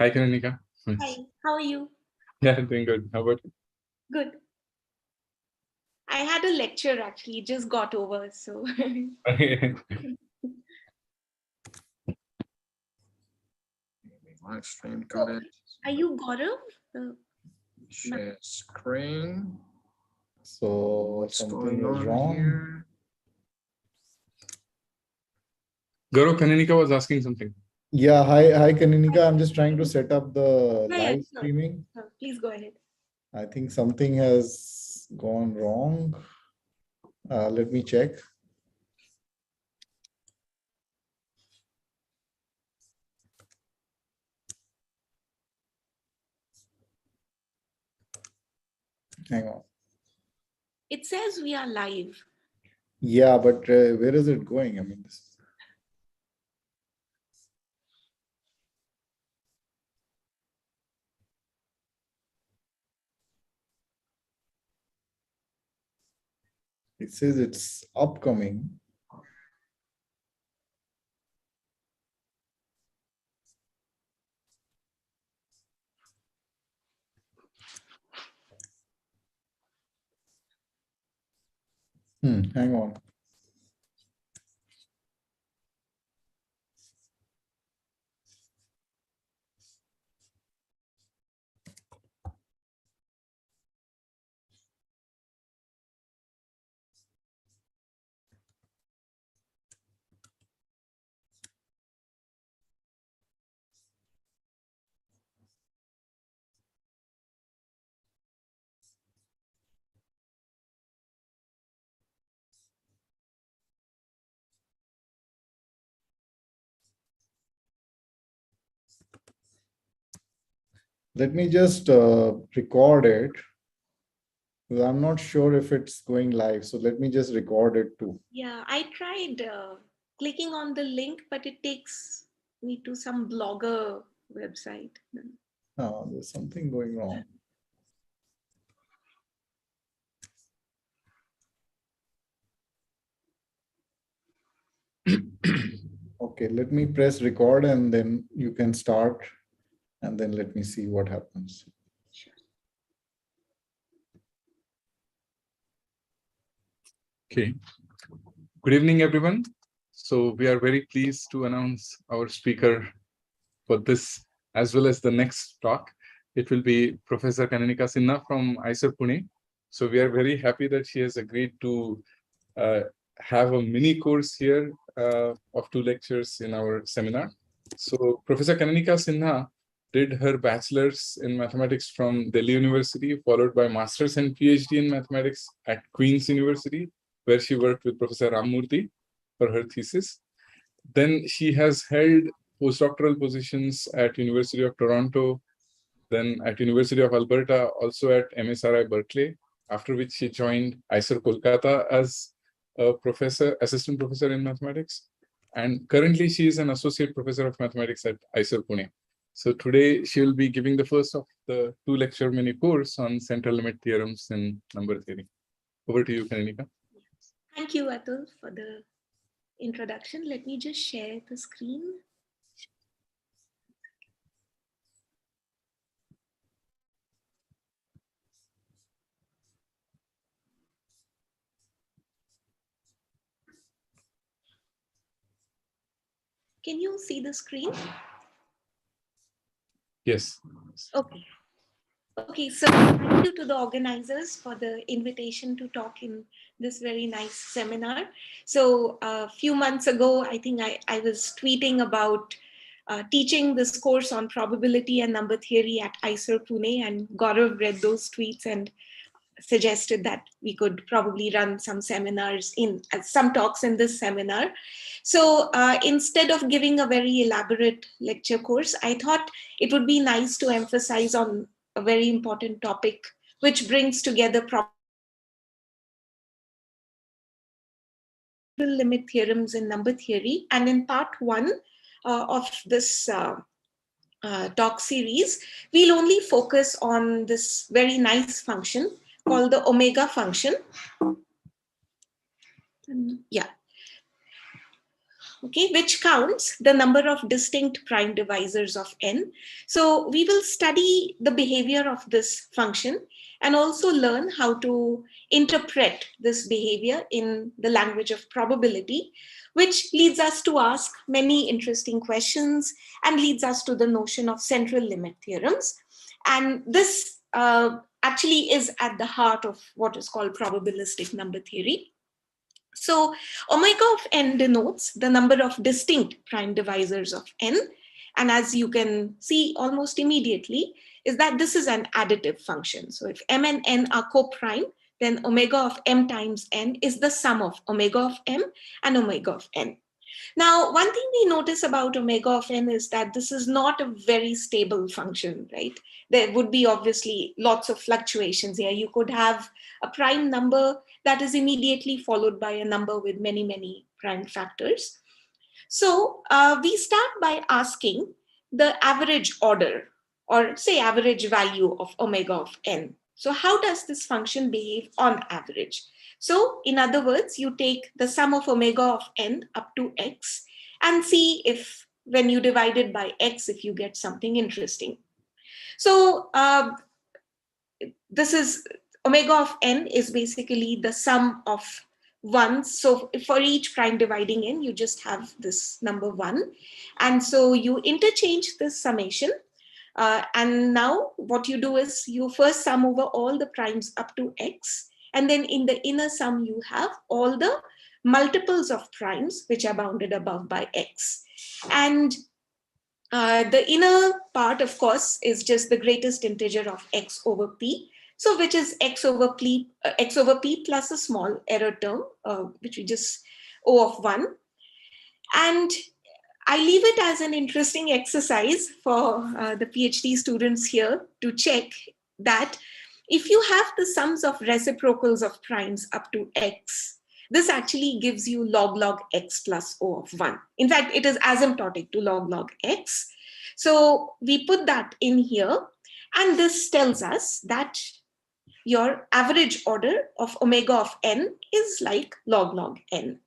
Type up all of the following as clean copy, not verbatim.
Hi, Kaneenika. Hi, how are you? Yeah, doing good. How about you? Good. I had a lecture actually, just got over, so. My stream got it. Are you Gaurav? Share screen. So What's something going is on wrong. here? Gaurav, Kaneenika was asking something. Yeah, hi Kaneenika. I'm just trying to set up the Yeah, live sure. streaming. Please go ahead. I think something has gone wrong. Let me check. Hang on. It says we are live. Yeah, but where is it going? I mean, it says it's upcoming. Hang on. Let me just record it. I'm not sure if it's going live, so let me just record it too. Yeah, I tried clicking on the link, but it takes me to some blogger website. Oh, there's something going wrong. Okay, let me press record and then you can start and then let me see what happens. Sure. Okay. Good evening, everyone. So we are very pleased to announce our speaker for this as well as the next talk. It will be Professor Kaneenika Sinha from IISER Pune. So we are very happy that she has agreed to have a mini course here of 2 lectures in our seminar. So Professor Kaneenika Sinha did her bachelor's in mathematics from Delhi University, followed by master's and PhD in mathematics at Queen's University, where she worked with Professor Ramurthy for her thesis. Then she has held postdoctoral positions at University of Toronto, then at University of Alberta, also at MSRI Berkeley, after which she joined IISER Kolkata as a professor, assistant professor in mathematics. And currently she is an associate professor of mathematics at IISER Pune. So today she will be giving the first of the 2 lecture mini course on central limit theorems in number theory. Over to you, Kaneenika. Thank you, Atul, for the introduction. Let me just share the screen. Can you see the screen? Yes. Okay. Okay, so thank you to the organizers for the invitation to talk in this very nice seminar. So a few months ago, I think I was tweeting about teaching this course on probability and number theory at IISER Pune, and Gaurav read those tweets and suggested that we could probably run some seminars some talks in this seminar. So instead of giving a very elaborate lecture course, I thought it would be nice to emphasize on a very important topic, which brings together limit theorems in number theory. And in part 1 of this talk series, we'll only focus on this very nice function called the omega function. Yeah. okay, which counts the number of distinct prime divisors of n. So we will study the behavior of this function and also learn how to interpret this behavior in the language of probability, which leads us to ask many interesting questions and leads us to the notion of central limit theorems. And this actually is at the heart of what is called probabilistic number theory. So omega of n denotes the number of distinct prime divisors of n. And as you can see almost immediately, is that this is an additive function. So if m and n are co-prime, then omega of m times n is the sum of omega of m and omega of n. Now, one thing we notice about omega of n is that this is not a very stable function, right? There would be obviously lots of fluctuations here. You could have a prime number that is immediately followed by a number with many, many prime factors. So we start by asking the average order, or say average value of omega of n. So how does this function behave on average? So in other words, you take the sum of omega of n up to x and see if when you divide it by x, if you get something interesting. So this is omega of n is basically the sum of ones. So for each prime dividing n, you just have this number 1. And so you interchange this summation. And now what you do is you first sum over all the primes up to x. And then in the inner sum, you have all the multiples of primes which are bounded above by x. And the inner part, of course, is just the greatest integer of x over p. So which is x over p plus a small error term, which we just O of 1. And I leave it as an interesting exercise for the PhD students here to check that if you have the sums of reciprocals of primes up to x, this actually gives you log x plus O of 1. In fact, it is asymptotic to log x. So we put that in here, and this tells us that your average order of omega of n is like log n.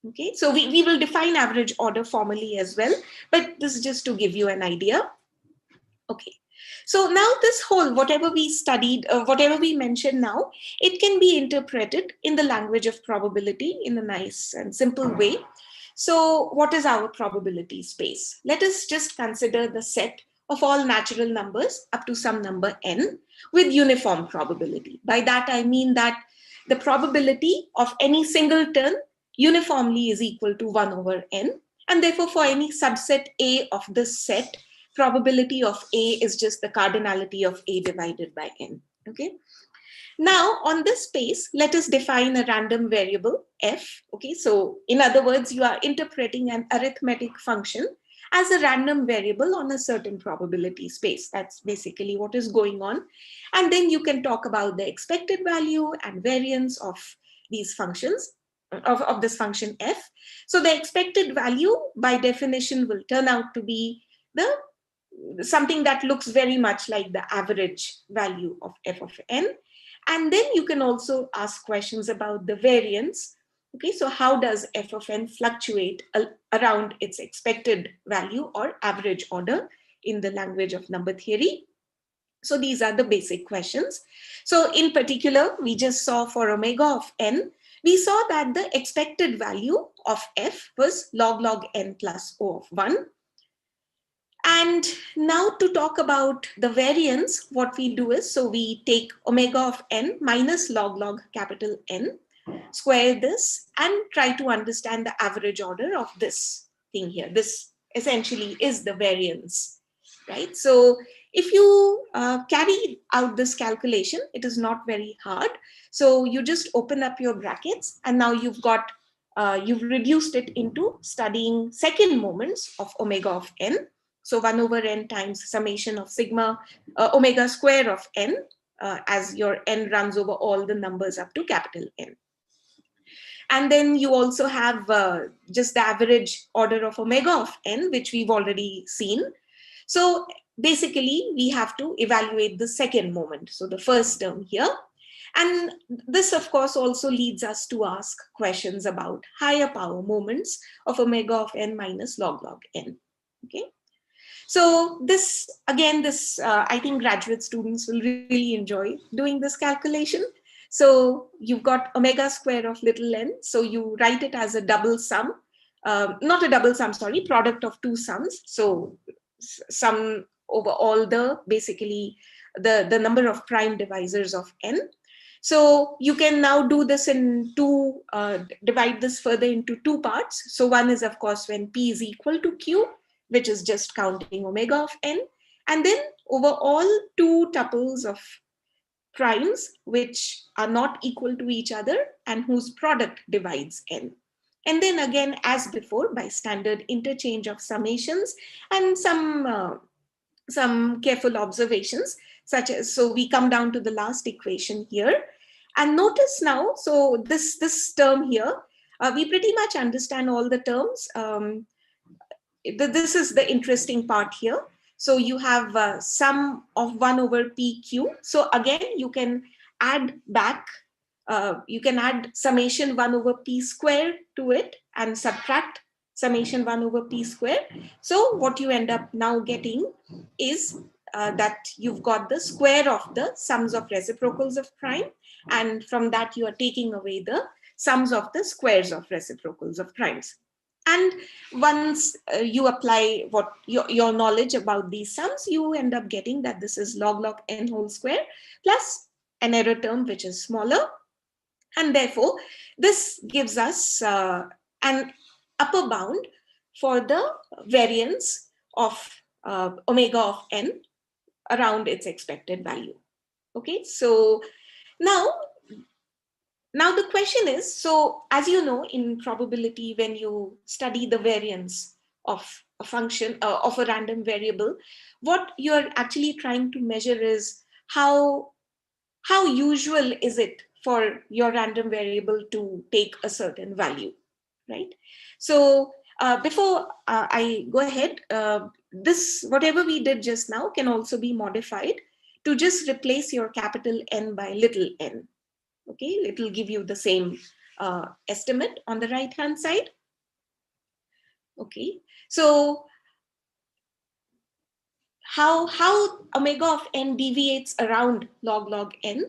Okay, so we will define average order formally as well, but this is just to give you an idea. Okay, so now this whole, whatever we studied, whatever we mentioned now, it can be interpreted in the language of probability in a nice and simple way. So what is our probability space? Let us just consider the set of all natural numbers up to some number n with uniform probability. By that, I mean that the probability of any single term uniformly is equal to 1 over n. And therefore, for any subset A of this set, probability of A is just the cardinality of A divided by n. Okay. Now, on this space, let us define a random variable f. Okay, so in other words, you are interpreting an arithmetic function as a random variable on a certain probability space. That's basically what is going on. And then you can talk about the expected value and variance of these functions, of this function f. So the expected value by definition will turn out to be something that looks very much like the average value of f of n. And then you can also ask questions about the variance. Okay, so how does f of n fluctuate around its expected value or average order in the language of number theory? So these are the basic questions. So in particular, we just saw for omega of n, we saw that the expected value of f was log n plus O of 1. And now to talk about the variance, what we do is, so we take omega of n minus log capital N, square this, and try to understand the average order of this thing here. This essentially is the variance, right? So if you carry out this calculation, it is not very hard. So you just open up your brackets, and now you've got, you've reduced it into studying second moments of omega of n. So 1 over n times summation of sigma omega square of n, as your n runs over all the numbers up to capital N. And then you also have just the average order of omega of n, which we've already seen. So basically, we have to evaluate the second moment, so the first term here. And this, of course, also leads us to ask questions about higher power moments of omega of n minus log n. Okay. So this, again, I think graduate students will really enjoy doing this calculation. So you've got omega square of little n. So you write it as a double sum, not a double sum, sorry, product of two sums. So sum over all the, basically, the number of prime divisors of n. So you can now do this in two, divide this further into two parts. So one is, of course, when p is equal to q, which is just counting omega of n, and then over all two tuples of primes which are not equal to each other and whose product divides n. And then again, as before, by standard interchange of summations and some careful observations, such as, so we come down to the last equation here. And notice now, so this term here, we pretty much understand all the terms. This is the interesting part here. So you have sum of 1 over pq. So again, you can add back, you can add summation 1 over p square to it and subtract summation 1 over p square. So what you end up now getting is that you've got the square of the sums of reciprocals of prime. And from that, you are taking away the sums of the squares of reciprocals of primes. And once you apply what your knowledge about these sums, you end up getting that this is log n whole square plus an error term which is smaller. And therefore, this gives us an upper bound for the variance of omega of n around its expected value. Okay, so now the question is, so as you know, in probability, when you study the variance of a function, of a random variable, what you're actually trying to measure is how usual is it for your random variable to take a certain value, right? So before I go ahead, this, whatever we did just now, can also be modified to just replace your capital N by little n. Okay, it will give you the same estimate on the right hand side. Okay, so how omega of n deviates around log n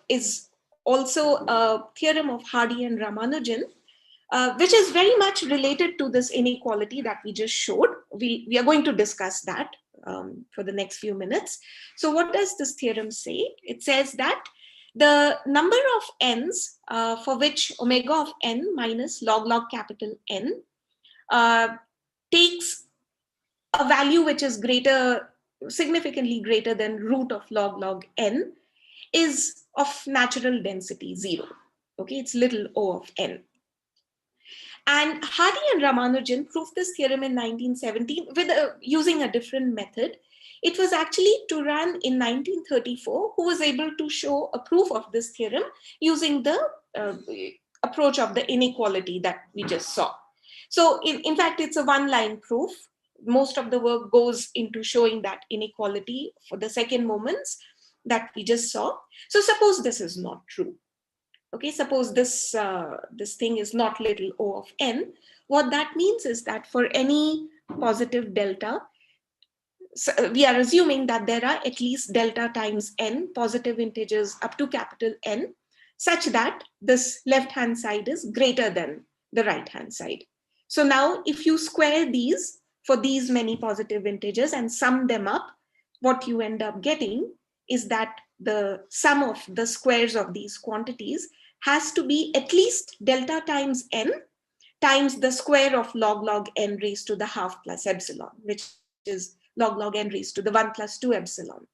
is also a theorem of Hardy and Ramanujan, which is very much related to this inequality that we just showed. We are going to discuss that for the next few minutes. So what does this theorem say? It says that the number of n's for which omega of n minus log capital N takes a value which is significantly greater than root of log n is of natural density 0. Okay, it's little o of n. And Hardy and Ramanujan proved this theorem in 1917 with using a different method. It was actually Turan in 1934 who was able to show a proof of this theorem using the approach of the inequality that we just saw. So in fact, it's a one-line proof. Most of the work goes into showing that inequality for the second moments that we just saw. So suppose this is not true. Okay, suppose this thing is not little o of n. What that means is that for any positive delta, so we are assuming that there are at least delta times n positive integers up to capital N, such that this left-hand side is greater than the right-hand side. So now if you square these for these many positive integers and sum them up, what you end up getting is that the sum of the squares of these quantities has to be at least delta times n times the square of log n raised to the half plus epsilon, which is log n raised to the 1 plus 2 epsilon.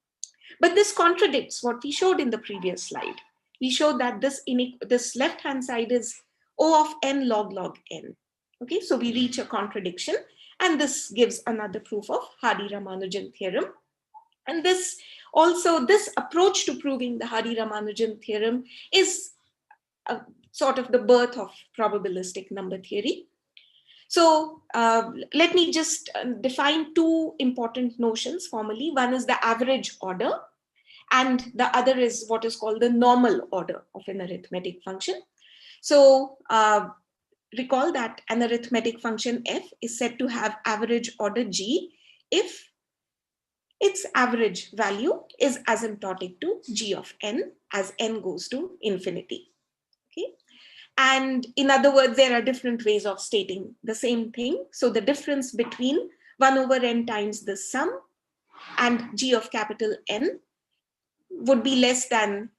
But this contradicts what we showed in the previous slide. We showed that this left-hand side is O of n log n. Okay, so we reach a contradiction, and this gives another proof of Hardy-Ramanujan theorem. And this approach to proving the Hardy-Ramanujan theorem is sort of the birth of probabilistic number theory. So let me just define two important notions formally. One is the average order, and the other is what is called the normal order of an arithmetic function. So recall that an arithmetic function f is said to have average order g if its average value is asymptotic to g of n as n goes to infinity. Okay. And in other words, there are different ways of stating the same thing. So the difference between 1 over n times the sum and g of capital N would be less than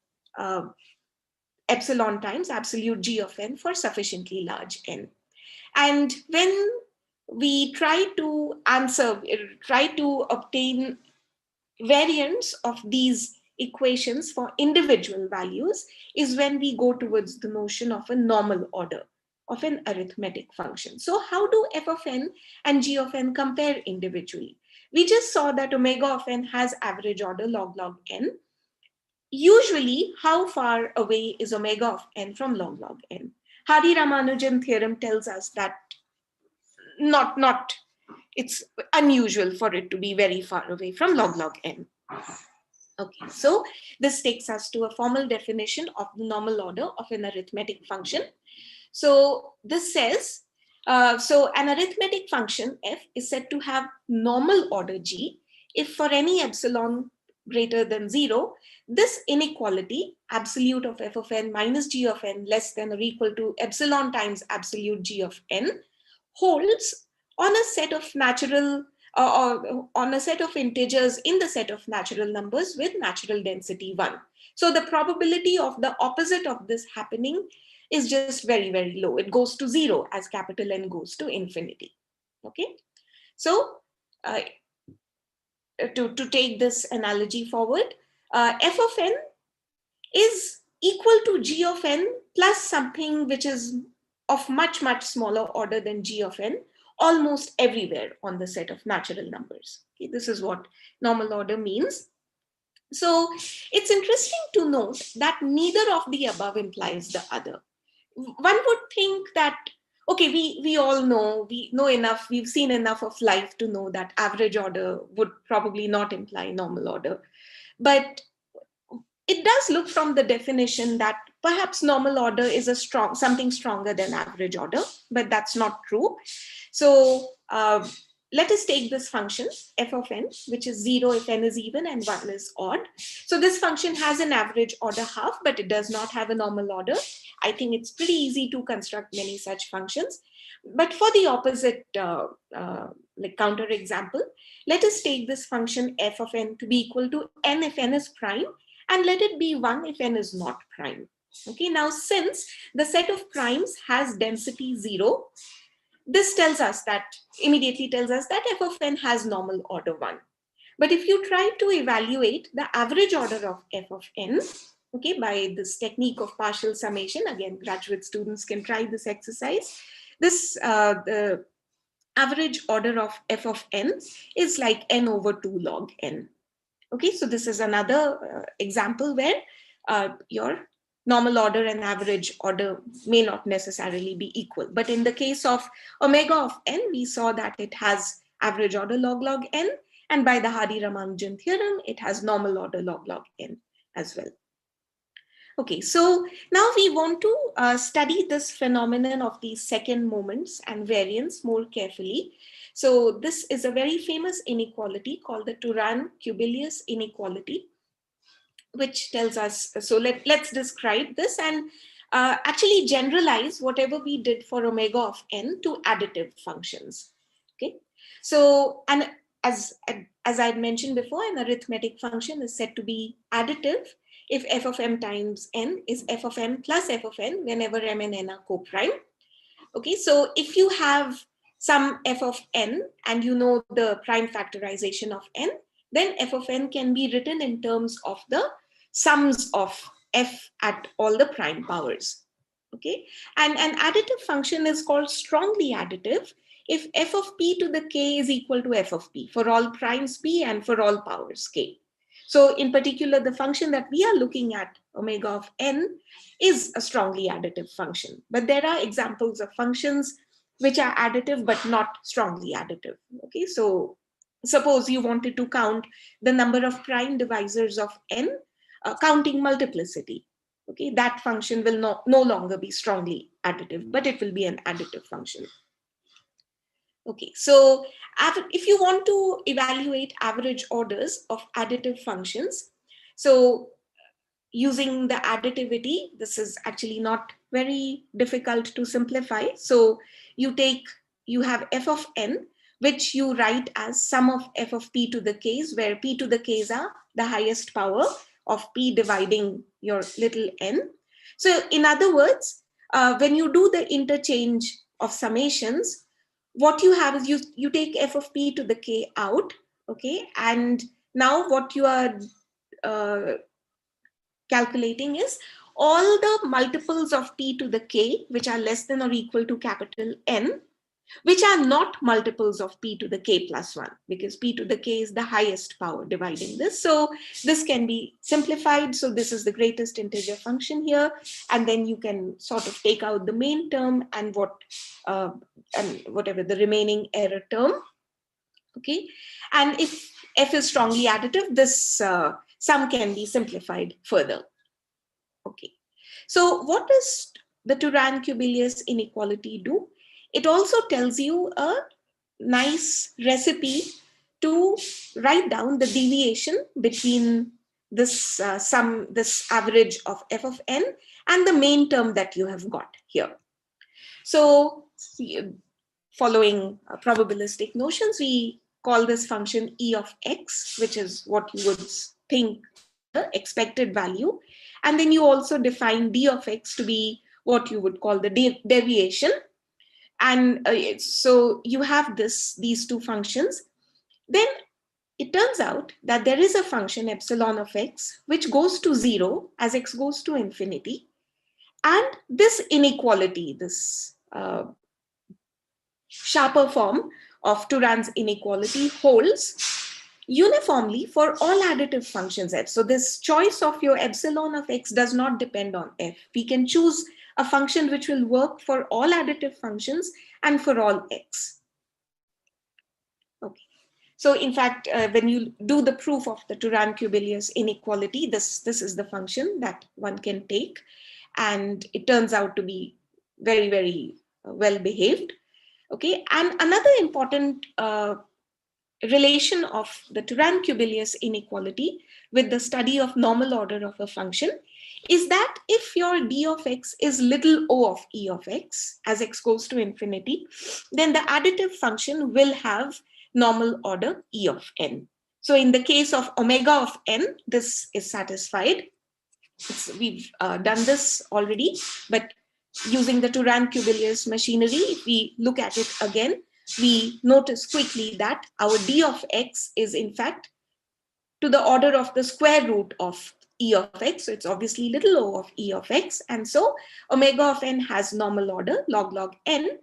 epsilon times absolute g of n for sufficiently large n. And when we try to obtain variants of these equations for individual values is when we go towards the notion of a normal order of an arithmetic function. So how do f of n and g of n compare individually? We just saw that omega of n has average order log n. Usually, how far away is omega of n from log n? Hari-Ramanujan theorem tells us that it's unusual for it to be very far away from log n. Okay, so this takes us to a formal definition of the normal order of an arithmetic function. So this says, so an arithmetic function f is said to have normal order g if for any epsilon greater than 0, this inequality, absolute of f of n minus g of n less than or equal to epsilon times absolute g of n, holds on a set of natural or on a set of integers in the set of natural numbers with natural density 1. So the probability of the opposite of this happening is just very, very low. It goes to 0 as capital N goes to infinity. Okay, so to take this analogy forward, f of n is equal to g of n plus something which is of much, much smaller order than g of n almost everywhere on the set of natural numbers. Okay, this is what normal order means. So it's interesting to note that neither of the above implies the other. One would think that, okay, we all know, we know enough, we've seen enough of life to know that average order would probably not imply normal order. But it does look from the definition that perhaps normal order is something stronger than average order, but that's not true. So let us take this function f of n, which is 0 if n is even and 1 is odd. So this function has an average order half, but it does not have a normal order. I think it's pretty easy to construct many such functions. But for the opposite like counter example, let us take this function f of n to be equal to n if n is prime, and let it be 1 if n is not prime. Okay, now since the set of primes has density 0, this immediately tells us that f of n has normal order 1. But if you try to evaluate the average order of f of n, okay, by this technique of partial summation, again, graduate students can try this exercise. The average order of f of n is like n over 2 log n. Okay, so this is another example where your normal order and average order may not necessarily be equal. But in the case of omega of n, we saw that it has average order log n, and by the Hari-Ramanujan theorem, it has normal order log n as well. Okay, so now we want to study this phenomenon of these second moments and variance more carefully. So this is a very famous inequality called the Turan-Cubilius inequality, which tells us, so let's describe this and actually generalize whatever we did for omega of n to additive functions. Okay, so and as I'd mentioned before, an arithmetic function is said to be additive if f of m times n is f of m plus f of n whenever m and n are co-prime. Okay, so if you have some f of n and you know the prime factorization of n, then f of n can be written in terms of the sums of f at all the prime powers. Okay, and an additive function is called strongly additive if f of p to the k is equal to f of p for all primes p and for all powers k. So in particular, the function that we are looking at, omega of n, is a strongly additive function. But there are examples of functions which are additive but not strongly additive. Okay, so suppose you wanted to count the number of prime divisors of n, counting multiplicity. Okay, that function will no longer be strongly additive, but it will be an additive function. Okay, so if you want to evaluate average orders of additive functions, so using the additivity, this is actually not very difficult to simplify. So you have f of n, which you write as sum of f of p to the k's, where p to the k's are the highest power of p dividing your little n. So in other words, when you do the interchange of summations, what you have is you take f of p to the k out, okay? And now what you are calculating is all the multiples of p to the k, which are less than or equal to capital N, which are not multiples of p to the k plus 1, because p to the k is the highest power dividing this. So this can be simplified. So this is the greatest integer function here. And then you can sort of take out the main term and whatever the remaining error term. Okay. And if f is strongly additive, this sum can be simplified further. Okay. So what does the Turan-Kubilius inequality do? It also tells you a nice recipe to write down the deviation between this this average of f of n and the main term that you have got here. So following probabilistic notions, we call this function e of x, which is what you would think the expected value. And then you also define d of x to be what you would call the deviation. And so you have these two functions. Then it turns out that there is a function epsilon of x, which goes to 0 as x goes to infinity. And this inequality, this sharper form of Turan's inequality, holds uniformly for all additive functions f. So this choice of your epsilon of x does not depend on f. We can choose a function which will work for all additive functions and for all x. Okay. So in fact, when you do the proof of the Turan-Kubilius inequality, this is the function that one can take. And it turns out to be very, very well behaved. Okay. And another important relation of the Turan-Kubilius inequality with the study of normal order of a function is that if your d of x is little o of e of x as x goes to infinity, then the additive function will have normal order e of n. So in the case of omega of n, this is satisfied. We've done this already, but using the Turan-Kubilius machinery, if we look at it again, we notice quickly that our d of x is in fact to the order of the square root of e of x. So it's obviously little o of e of x. And so omega of n has normal order log n.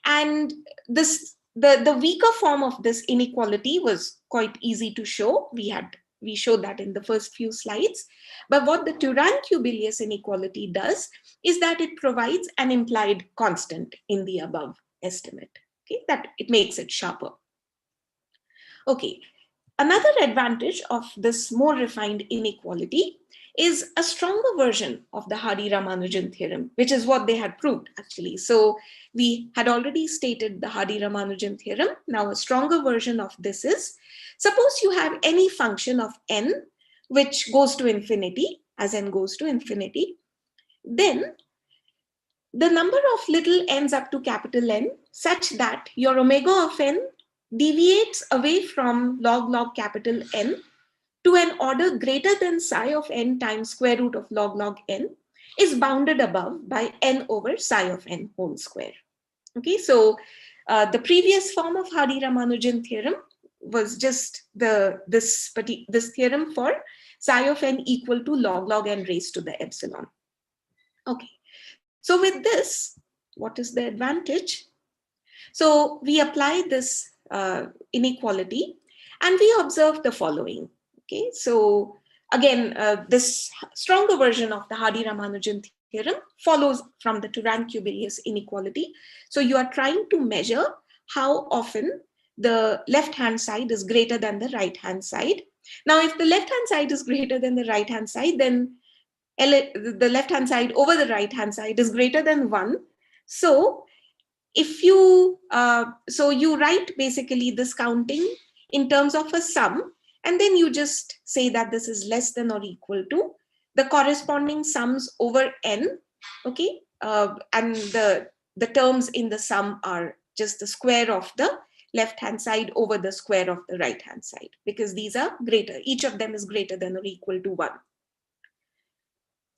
And the weaker form of this inequality was quite easy to show. We showed that in the first few slides. But what the Turan-Kubilius inequality does is that it provides an implied constant in the above estimate. Okay, that it makes it sharper. Okay, another advantage of this more refined inequality is a stronger version of the Hardy-Ramanujan theorem, which is what they had proved actually. So we had already stated the Hardy-Ramanujan theorem. Now a stronger version of this is, suppose you have any function of n which goes to infinity, as n goes to infinity, then the number of little n's up to capital N such that your omega of n deviates away from log capital N to an order greater than psi of n times square root of log n is bounded above by n over psi of n whole square. Okay, so the previous form of Hardy-Ramanujan theorem was just this theorem for psi of n equal to log n raised to the epsilon. Okay, so with this, what is the advantage? So we apply this inequality and we observe the following. Okay, so again, this stronger version of the Hardy-Ramanujan theorem follows from the Turan-Kubilius inequality. So you are trying to measure how often the left-hand side is greater than the right-hand side. Now, if the left-hand side is greater than the right-hand side, then the left-hand side over the right-hand side is greater than 1. So if you, so you write basically this counting in terms of a sum, and then you just say that this is less than or equal to the corresponding sums over n, okay? And the terms in the sum are just the square of the left-hand side over the square of the right-hand side, because these are greater. Each of them is greater than or equal to 1.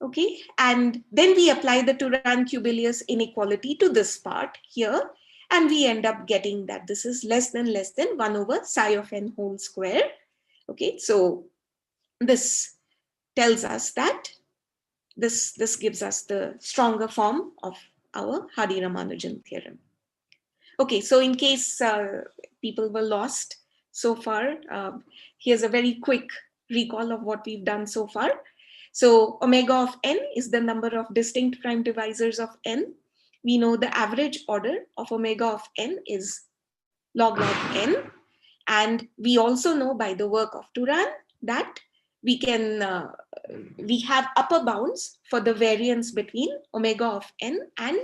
Okay, and then we apply the Turan-Kubelius inequality to this part here, and we end up getting that this is less than 1 over psi of n whole square. Okay, so this tells us that this gives us the stronger form of our Hardy-Ramanujan theorem. Okay, so in case people were lost so far, here's a very quick recall of what we've done so far. So omega of n is the number of distinct prime divisors of n. We know the average order of omega of n is log n. And we also know by the work of Turan that we can, we have upper bounds for the variance between omega of n and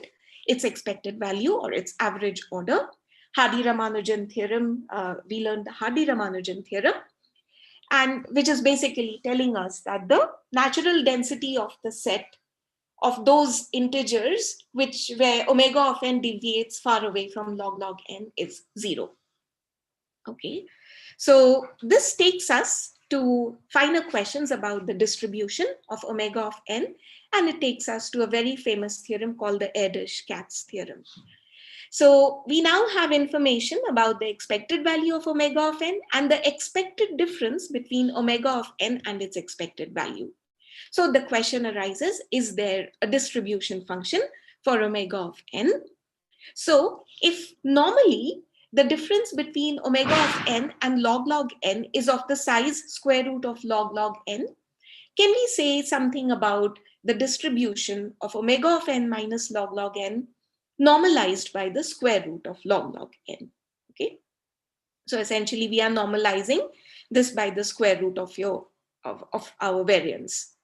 its expected value or its average order. Hardy-Ramanujan theorem, we learned the Hardy-Ramanujan theorem, and which is basically telling us that the natural density of the set of those integers where omega of n deviates far away from log n is 0. Okay, so this takes us to final questions about the distribution of omega of n, and it takes us to a very famous theorem called the Erdős-Katz theorem. So we now have information about the expected value of omega of n and the expected difference between omega of n and its expected value. So the question arises, is there a distribution function for omega of n? So if normally the difference between omega of n and log n is of the size square root of log n, can we say something about the distribution of omega of n minus log n normalized by the square root of log n? Okay, so essentially we are normalizing this by the square root of our variance.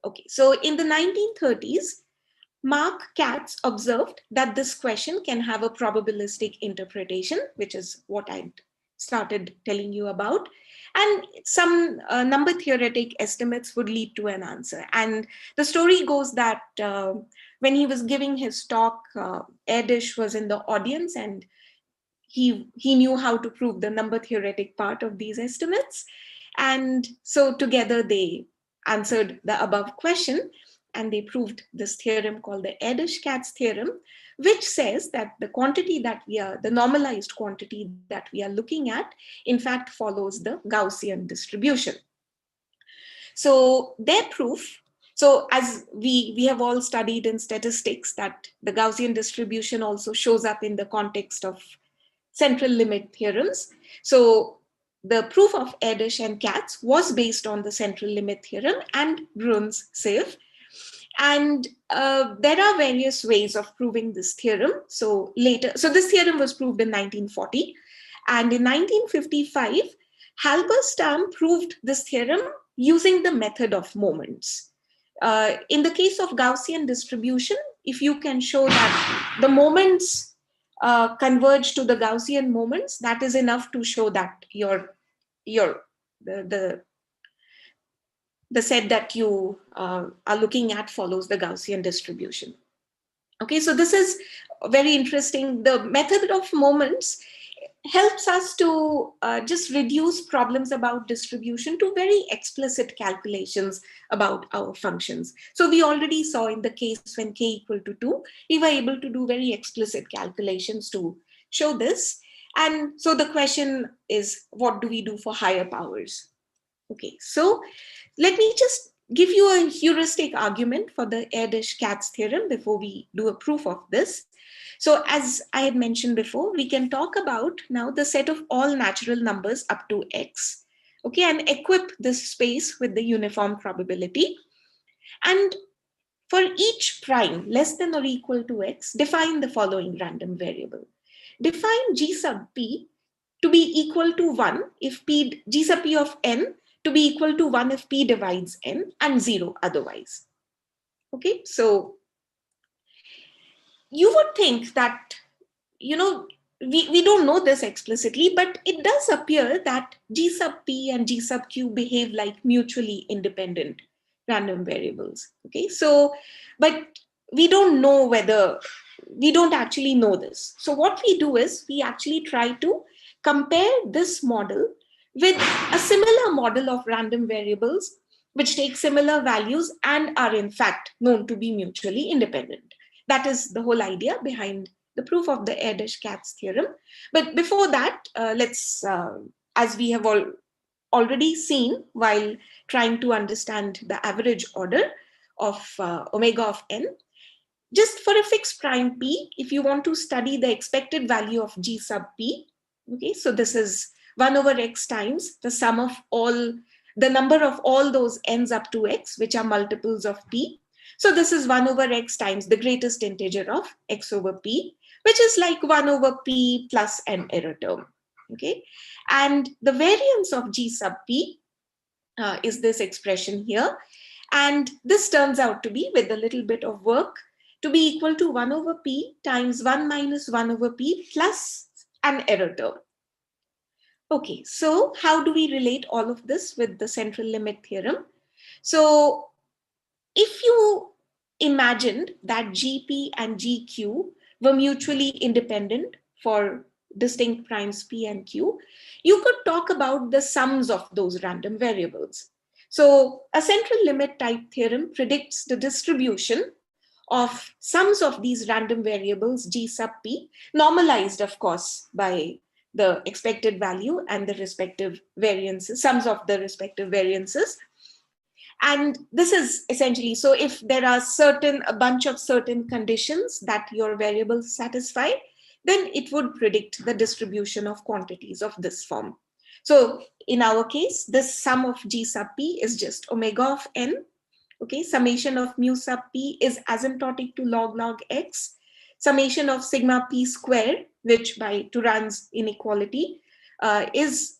Okay, so in the 1930s, Mark Katz observed that this question can have a probabilistic interpretation, which is what I started telling you about, and some number theoretic estimates would lead to an answer. And the story goes that when he was giving his talk, Erdős was in the audience, and he knew how to prove the number theoretic part of these estimates. And so together they answered the above question, and they proved this theorem called the Erdős-Katz theorem, which says that the quantity that the normalized quantity that we are looking at, in fact, follows the Gaussian distribution. So their proof, so as we have all studied in statistics that the Gaussian distribution also shows up in the context of central limit theorems. So the proof of Erdős and Katz was based on the central limit theorem and Brunn's sieve. And there are various ways of proving this theorem. So this theorem was proved in 1940. And in 1955, Halberstam proved this theorem using the method of moments. In the case of Gaussian distribution, if you can show that the moments converge to the Gaussian moments, that is enough to show that the set that you are looking at follows the Gaussian distribution. Okay, so this is very interesting. The method of moments helps us to just reduce problems about distribution to very explicit calculations about our functions. So we already saw in the case when k equal to 2, we were able to do very explicit calculations to show this. And so the question is, what do we do for higher powers? Okay, so let me just give you a heuristic argument for the Erdős-Katz theorem before we do a proof of this. So as I had mentioned before, we can talk about now the set of all natural numbers up to x, okay, and equip this space with the uniform probability. And for each prime less than or equal to x, define the following random variable. Define g sub p to be equal to 1 if P, G sub P of n to be equal to 1 if P divides n and 0 otherwise. Okay, so you would think that, we don't know this explicitly, but it does appear that G sub P and G sub Q behave like mutually independent random variables. Okay, so, but we don't know whether, we don't actually know this. So what we do is we actually try to compare this model with a similar model of random variables which take similar values and are in fact known to be mutually independent. That is the whole idea behind the proof of the Erdős-Katz theorem. But before that, let's, as we have already seen while trying to understand the average order of omega of n, just for a fixed prime p, if you want to study the expected value of G sub p, okay, so this is 1 over x times the sum of all, the number of all those n's up to x, which are multiples of p. So this is 1 over x times the greatest integer of x over p, which is like 1 over p plus an error term. Okay, and the variance of G sub p is this expression here. And this turns out to be, with a little bit of work, to be equal to 1 over p times 1 minus 1 over p plus an error term. Okay, so how do we relate all of this with the central limit theorem? So if you imagined that GP and GQ were mutually independent for distinct primes P and Q, you could talk about the sums of those random variables. So a central limit type theorem predicts the distribution of sums of these random variables G sub P, normalized of course by the expected value and the respective variances, sums of the respective variances. And this is essentially, so if there are a bunch of certain conditions that your variables satisfy, then it would predict the distribution of quantities of this form. So in our case, this sum of G sub P is just omega of n. Okay, summation of mu sub P is asymptotic to log x. Summation of sigma P square, which by Turan's inequality is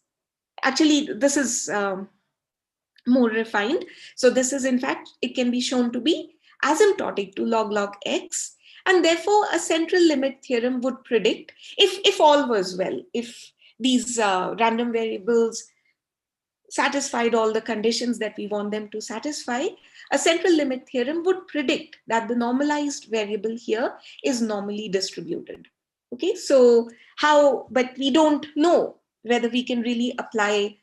actually, this is more refined. So this is, in fact, it can be shown to be asymptotic to log x. And therefore, a central limit theorem would predict, if all was well, if these random variables satisfied all the conditions that we want them to satisfy, a central limit theorem would predict that the normalized variable here is normally distributed. Okay, so how, but we don't know whether we can really apply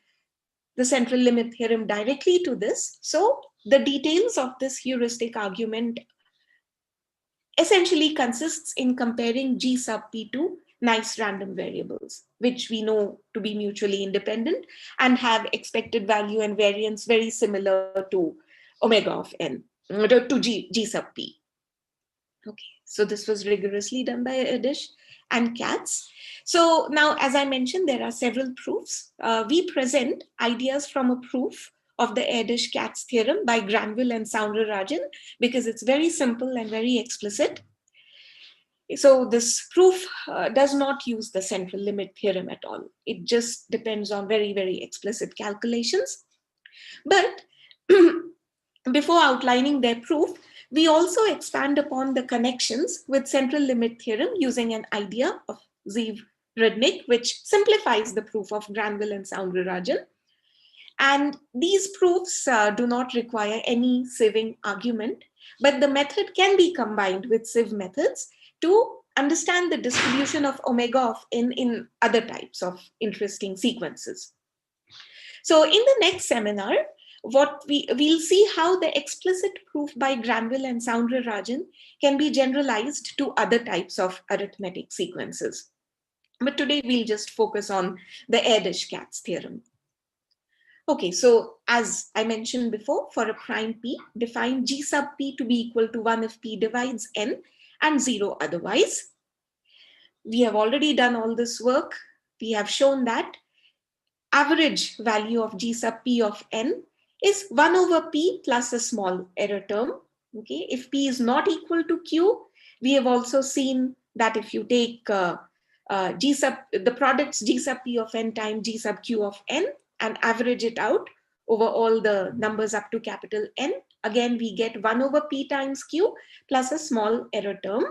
the central limit theorem directly to this. So the details of this heuristic argument essentially consists in comparing G sub P to nice random variables, which we know to be mutually independent and have expected value and variance very similar to omega of n, to G sub P. Okay, so this was rigorously done by Erdős and Katz. So now, as I mentioned, there are several proofs. We present ideas from a proof of the Erdős-Katz theorem by Granville and Soundararajan because it's very simple and very explicit. So this proof does not use the central limit theorem at all. It just depends on very, very explicit calculations. But before outlining their proof, we also expand upon the connections with central limit theorem using an idea of Zeev-Rudnick, which simplifies the proof of Granville and Soundararajan. And these proofs do not require any sieving argument, but the method can be combined with sieve methods to understand the distribution of omega of n in other types of interesting sequences. So in the next seminar, we'll see how the explicit proof by Granville and Soundararajan can be generalized to other types of arithmetic sequences. But today we'll just focus on the Erdős-Katz theorem. Okay, so as I mentioned before, for a prime P, define G sub P to be equal to 1 if P divides n and 0 otherwise. We have already done all this work. We have shown that average value of G sub P of n is 1 over P plus a small error term. Okay, if P is not equal to Q, we have also seen that if you take the products G sub P of n times G sub Q of n and average it out over all the numbers up to capital N. Again, we get 1 over P times Q plus a small error term.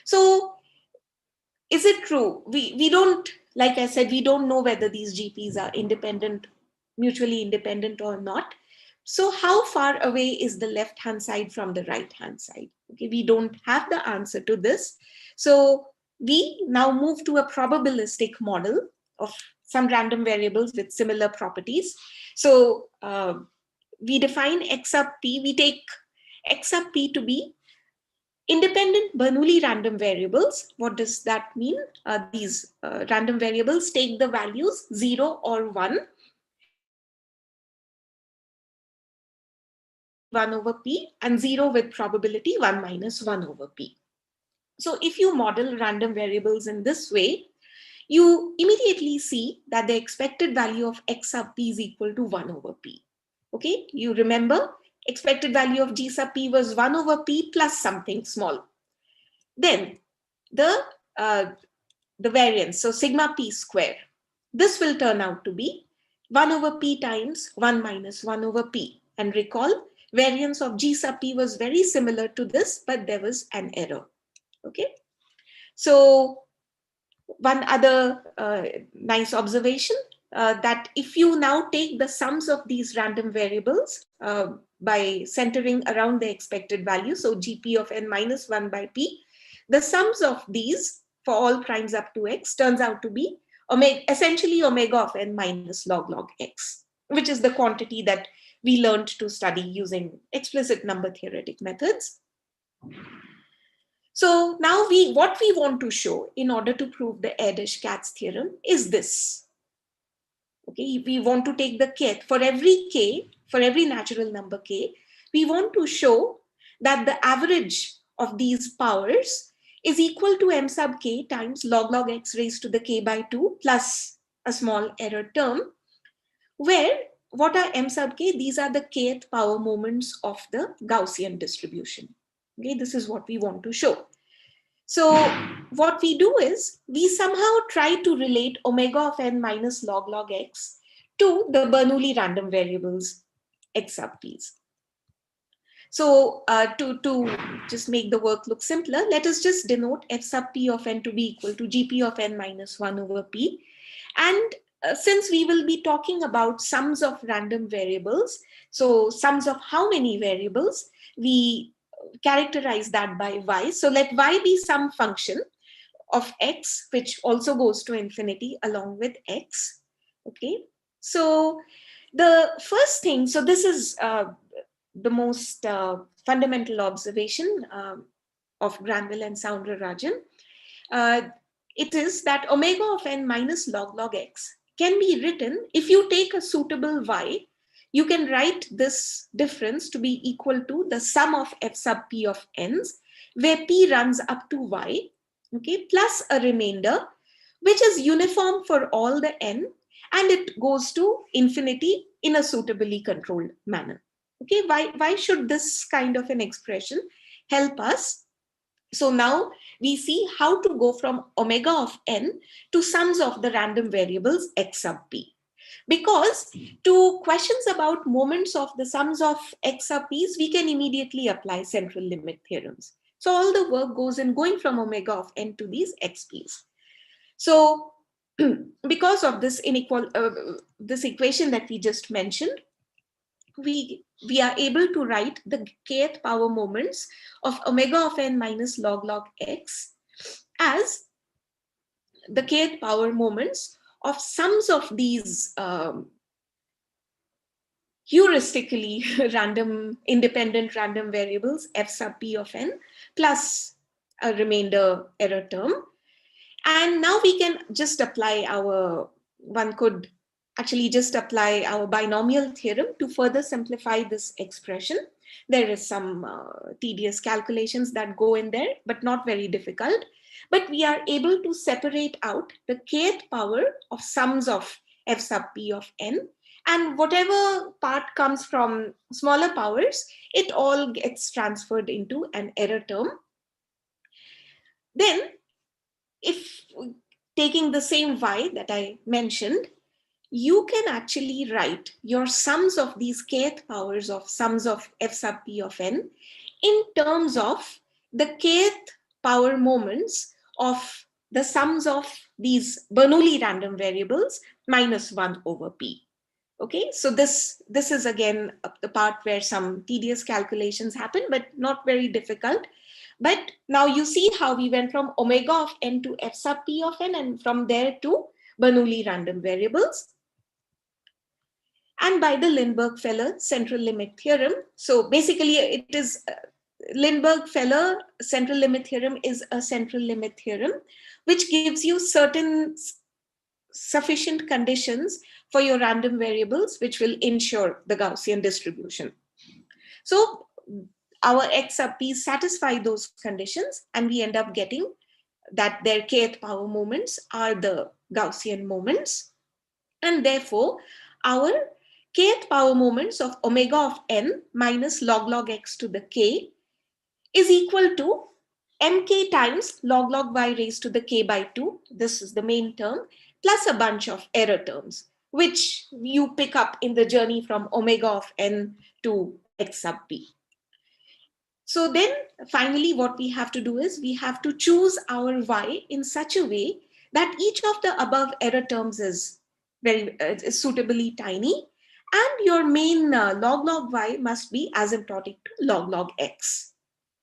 So is it true? We don't, like I said, we don't know whether these GPs are independent, mutually independent or not. So how far away is the left-hand side from the right-hand side? Okay, we don't have the answer to this. So we now move to a probabilistic model of some random variables with similar properties. So we define X sub P, we take X sub P to be independent Bernoulli random variables. What does that mean? These random variables take the values 0 or 1. 1 over P and 0 with probability 1 minus 1 over P. So if you model random variables in this way, you immediately see that the expected value of X sub P is equal to 1 over P. Okay, you remember expected value of G sub P was 1 over P plus something small. Then the variance, so sigma P square, this will turn out to be 1 over P times 1 minus 1 over P. And recall, variance of G sub P was very similar to this, but there was an error. Okay, so one other nice observation, that if you now take the sums of these random variables by centering around the expected value, so GP of n minus 1 by P, the sums of these for all primes up to x turns out to be essentially omega of n minus log x, which is the quantity that we learned to study using explicit number theoretic methods. So now what we want to show in order to prove the Erdős-Katz theorem is this. Okay, we want to take the kth for every k, for every natural number k, we want to show that the average of these powers is equal to m sub k times log x raised to the k by 2 plus a small error term, where what are m sub k? These are the kth power moments of the Gaussian distribution. Okay, this is what we want to show. So what we do is we somehow try to relate omega of n minus log x to the Bernoulli random variables x sub p's. So to just make the work look simpler, let us just denote f sub p of n to be equal to gp of n minus 1 over p. And since we will be talking about sums of random variables, so sums of how many variables, we characterize that by y. So let y be some function of x, which also goes to infinity along with x. Okay, so the first thing, so this is the most fundamental observation of Granville and Soundra-Rajan. It is that omega of n minus log x can be written, if you take a suitable y, you can write this difference to be equal to the sum of f sub p of n's, where p runs up to y, okay, plus a remainder, which is uniform for all the n, and it goes to infinity in a suitably controlled manner. Okay, why should this kind of an expression help us? So now we see how to go from omega of n to sums of the random variables x sub p. Because to questions about moments of the sums of x sub p's, we can immediately apply central limit theorems. So all the work goes in going from omega of n to these xp's. So because of this this equation that we just mentioned, we are able to write the kth power moments of omega of n minus log x as the kth power moments of sums of these heuristically independent random variables f sub p of n plus a remainder error term. And now we can just apply one could actually just apply our binomial theorem to further simplify this expression. There is some tedious calculations that go in there, but not very difficult. But we are able to separate out the kth power of sums of f sub p of n, and whatever part comes from smaller powers, it all gets transferred into an error term. Then if taking the same y that I mentioned, you can actually write your sums of these kth powers of sums of f sub p of n in terms of the kth power moments of the sums of these Bernoulli random variables minus 1 over p. Okay, so this is again the part where some tedious calculations happen, but not very difficult. But now you see how we went from omega of n to f sub p of n, and from there to Bernoulli random variables. And by the Lindbergh-Feller central limit theorem. So basically it is Lindbergh-Feller central limit theorem is a central limit theorem which gives you certain sufficient conditions for your random variables which will ensure the Gaussian distribution. So our x sub p satisfy those conditions, and we end up getting that their kth power moments are the Gaussian moments, and therefore our kth power moments of omega of n minus log x to the k is equal to mk times log y raised to the k by 2. This is the main term, plus a bunch of error terms, which you pick up in the journey from omega of n to x sub p. So then finally what we have to do is we have to choose our y in such a way that each of the above error terms is very suitably tiny, and your main log y must be asymptotic to log x.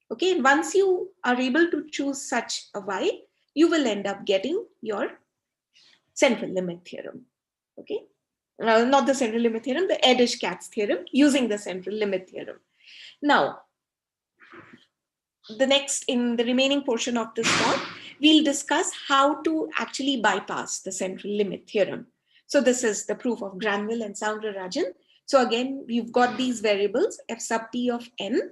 Okay, and once you are able to choose such a y, you will end up getting your central limit theorem. Okay, not the central limit theorem, the Erdős-Katz theorem using the central limit theorem. Now, in the remaining portion of this talk, we'll discuss how to actually bypass the central limit theorem. So this is the proof of Granville and Soundararajan. So again, we've got these variables, f sub p of n,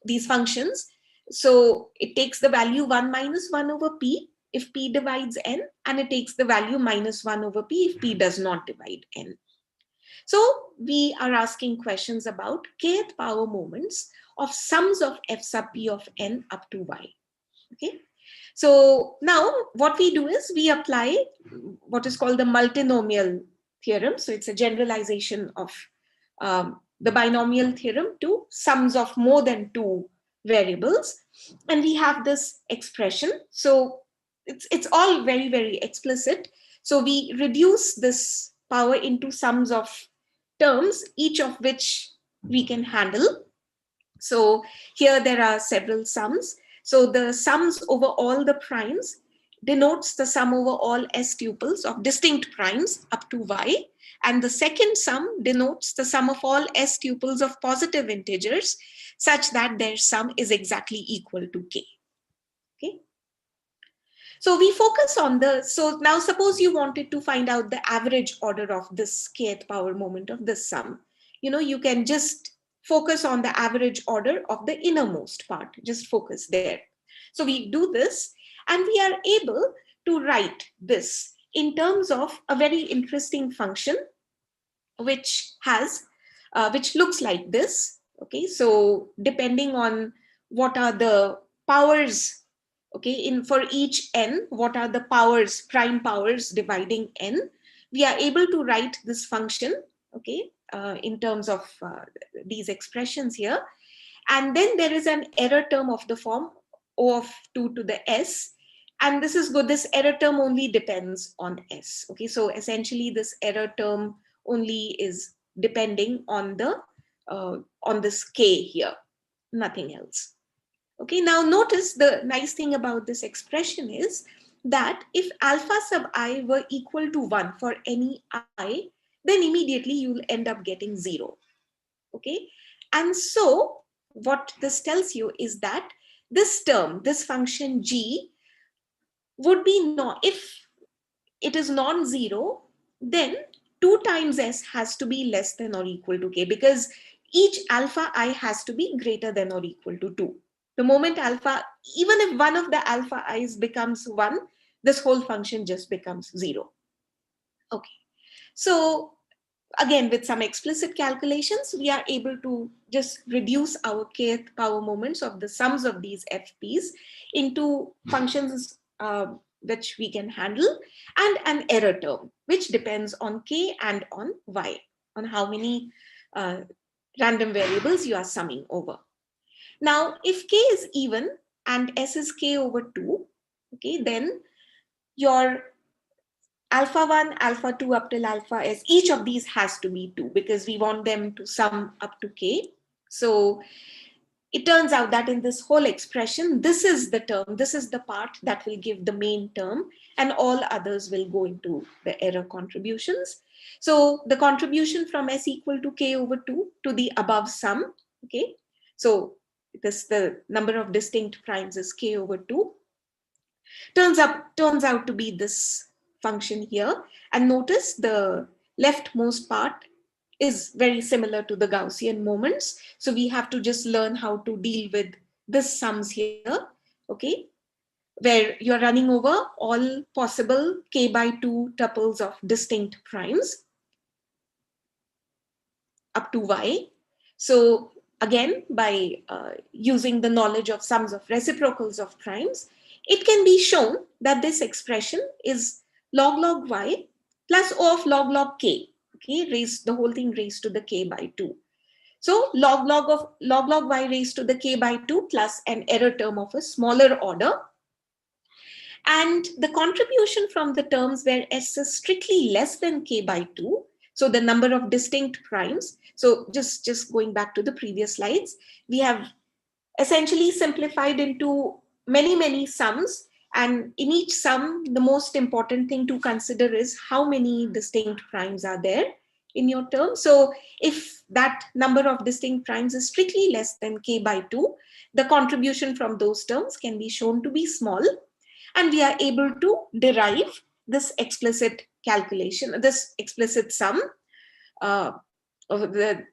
these functions. So it takes the value 1 minus 1 over p if p divides n, and it takes the value minus 1 over p if p does not divide n. So we are asking questions about kth power moments of sums of f sub p of n up to y. Okay. So now what we do is we apply what is called the multinomial theorem. So it's a generalization of the binomial theorem to sums of more than 2 variables. And we have this expression. So it's all very, very explicit. So we reduce this power into sums of terms, each of which we can handle. So here there are several sums. So the sums over all the primes denotes the sum over all s tuples of distinct primes up to y. And the second sum denotes the sum of all s tuples of positive integers such that their sum is exactly equal to k. Okay. So we focus on so now suppose you wanted to find out the average order of this kth power moment of this sum. You can just focus on the average order of the innermost part, just focus there. So we do this, and we are able to write this in terms of a very interesting function, which looks like this. Okay, so depending on what are the powers, okay, for each n, what are the powers, prime powers dividing n, we are able to write this function, okay, in terms of these expressions here. And then there is an error term of the form O of 2 to the s. And this is good. This error term only depends on s. Okay, so essentially this error term only is depending on this k here, nothing else. Okay, now notice the nice thing about this expression is that if alpha sub I were equal to 1 for any I, then immediately you'll end up getting 0. Okay, and so what this tells you is that this term, this function g, would be if it is non-zero, then 2 times s has to be less than or equal to k, because each alpha I has to be greater than or equal to 2. The moment alpha, even if one of the alpha i's becomes 1, this whole function just becomes 0. Okay, so again, with some explicit calculations, we are able to just reduce our kth power moments of the sums of these fp's into functions which we can handle, and an error term, which depends on k and on y, on how many random variables you are summing over. Now, if k is even and s is k over 2, okay, then your alpha 1, alpha 2 up till alpha s, each of these has to be 2 because we want them to sum up to k. So it turns out that in this whole expression, this is the term, this is the part that will give the main term, and all others will go into the error contributions. So the contribution from s equal to k over 2 to the above sum, okay? So the number of distinct primes is k over 2. Turns out to be this function here. And notice the leftmost part is very similar to the Gaussian moments. So we have to just learn how to deal with this sums here, okay, where you're running over all possible k by 2 tuples of distinct primes up to y. So again, by using the knowledge of sums of reciprocals of primes, it can be shown that this expression is log y plus O of log k, okay, the whole thing raised to the k by 2. So log y raised to the k by 2 plus an error term of a smaller order. And the contribution from the terms where s is strictly less than k by 2, so the number of distinct primes. So just going back to the previous slides, we have essentially simplified into many sums. And in each sum, the most important thing to consider is how many distinct primes are there in your term. So if that number of distinct primes is strictly less than k by 2, the contribution from those terms can be shown to be small. And we are able to derive this explicit calculation, this explicit sum of the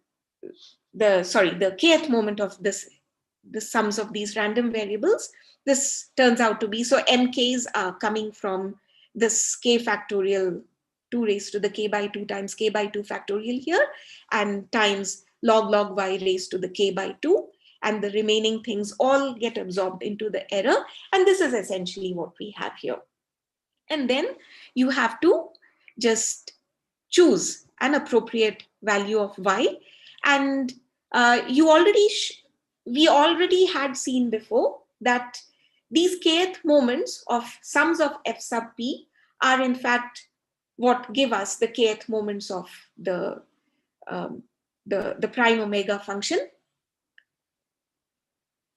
kth moment of the sums of these random variables. This turns out to be, so mk's are coming from this k factorial 2 raised to the k by 2 times k by 2 factorial here, and times log y raised to the k by 2. And the remaining things all get absorbed into the error. And this is essentially what we have here. And then you have to just choose an appropriate value of y. And we already had seen before that these kth moments of sums of f sub p are in fact what give us the kth moments of the prime omega function.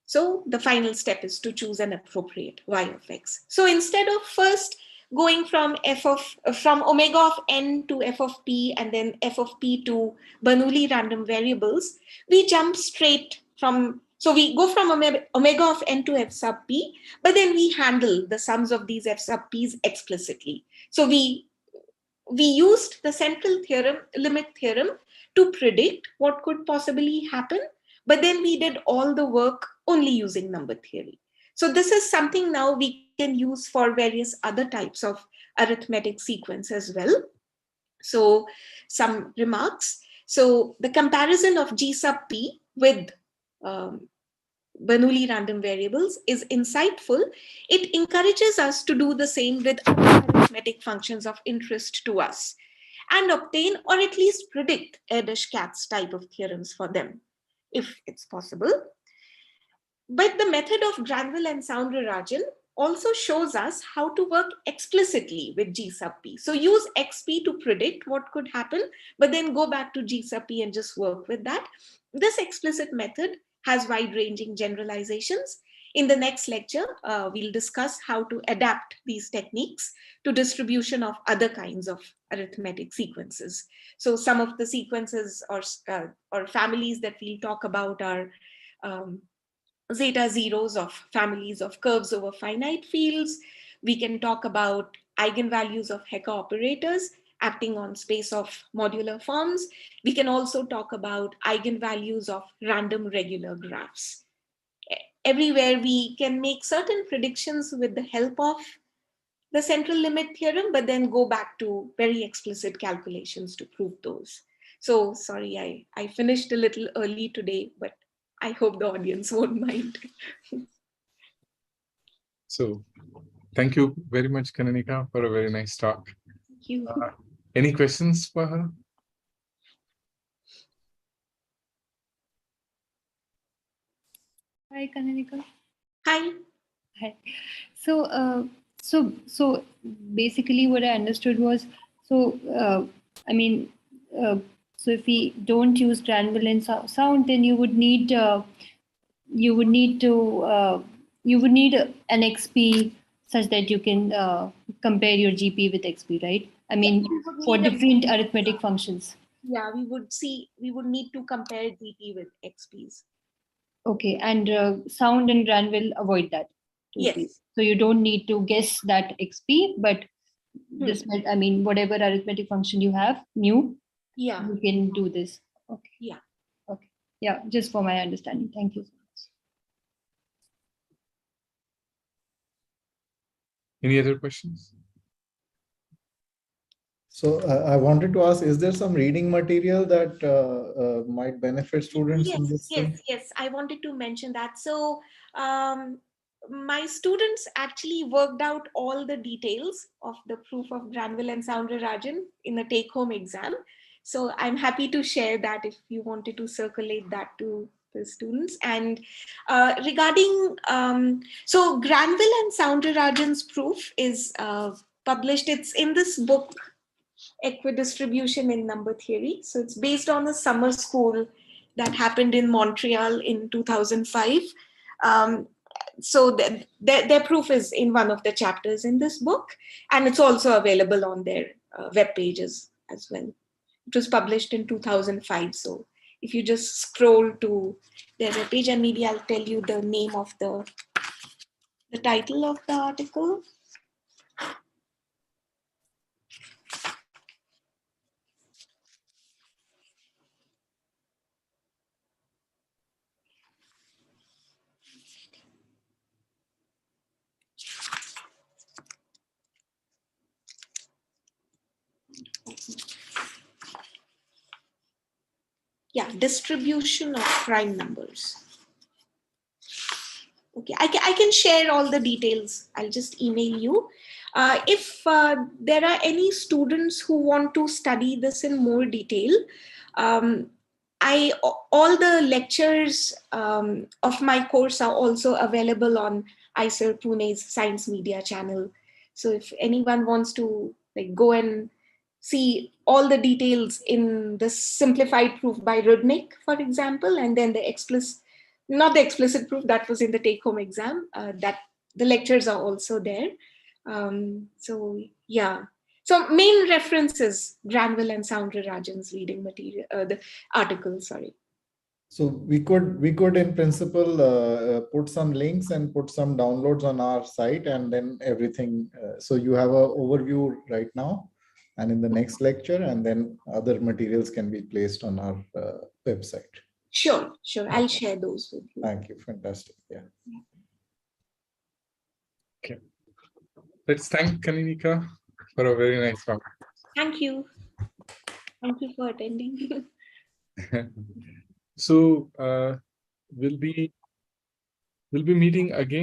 So the final step is to choose an appropriate y of x. So instead of first going from omega of n to f of p and then f of p to Bernoulli random variables, we jump straight from, so we go from omega of n to f sub p, but then we handle the sums of these f sub p's explicitly. So we used the central limit theorem to predict what could possibly happen, but then we did all the work only using number theory. So this is something now we can use for various other types of arithmetic sequence as well. So some remarks. So the comparison of G sub p with Bernoulli random variables is insightful. It encourages us to do the same with other arithmetic functions of interest to us and obtain or at least predict Erdős-Katz type of theorems for them, if it's possible. But the method of Granville and Soundarajan also shows us how to work explicitly with G sub p. So use xp to predict what could happen, but then go back to G sub p and just work with that. This explicit method has wide-ranging generalizations. In the next lecture, we'll discuss how to adapt these techniques to distribution of other kinds of arithmetic sequences. So some of the sequences or families that we'll talk about are zeta zeros of families of curves over finite fields. We can talk about eigenvalues of Hecke operators acting on space of modular forms. We can also talk about eigenvalues of random regular graphs. Everywhere we can make certain predictions with the help of the central limit theorem, but then go back to very explicit calculations to prove those. So sorry, I finished a little early today, but I hope the audience won't mind. So Thank you very much, Kaneenika, for a very nice talk. Thank you. Any questions for her? Hi, Kaneenika. Hi. Hi. So basically, what I understood was, I mean, so if we don't use granule and sound, then you would need to you would need an XP such that you can compare your GP with XP, right? I mean, We would for need a- different arithmetic functions. Yeah, we would need to compare GP with XPs. Okay, and sound and GRAN will avoid that. Totally. Yes. So you don't need to guess that XP, but this, I mean, whatever arithmetic function you have, new, Yeah. you can do this. Okay. Yeah. Okay. Yeah, just for my understanding. Thank you so much. Any other questions? So I wanted to ask, is there some reading material that might benefit students in this thing? Yes. I wanted to mention that. So my students actually worked out all the details of the proof of Granville and Soundarajan in the take-home exam. So I'm happy to share that if you wanted to circulate that to the students. And regarding, so Granville and Soundarajan's proof is published. It's in this book, Equidistribution in Number Theory. So it's based on a summer school that happened in Montreal in 2005. So their proof is in one of the chapters in this book, and it's also available on their web pages as well. It was published in 2005. So if you just scroll to their web page, and maybe I'll tell you the name of the title of the article. Yeah, distribution of prime numbers. Okay, I can share all the details. I'll just email you. If there are any students who want to study this in more detail, all the lectures of my course are also available on IISER Pune's Science Media channel. So if anyone wants to go and see all the details in the simplified proof by Rudnick, for example, and then the not the explicit proof that was in the take-home exam, that the lectures are also there. So yeah. So main reference is Granville and Soundarajan's reading material, the article, sorry. So we could in principle put some links and put some downloads on our site, and then everything. So you have an overview right now, and in the next lecture, and then other materials can be placed on our website. Sure. I'll share those with you. Thank you. Fantastic. Yeah. Okay. Let's thank Kaneenika for a very nice talk. Thank you. Thank you for attending. So we'll be meeting again.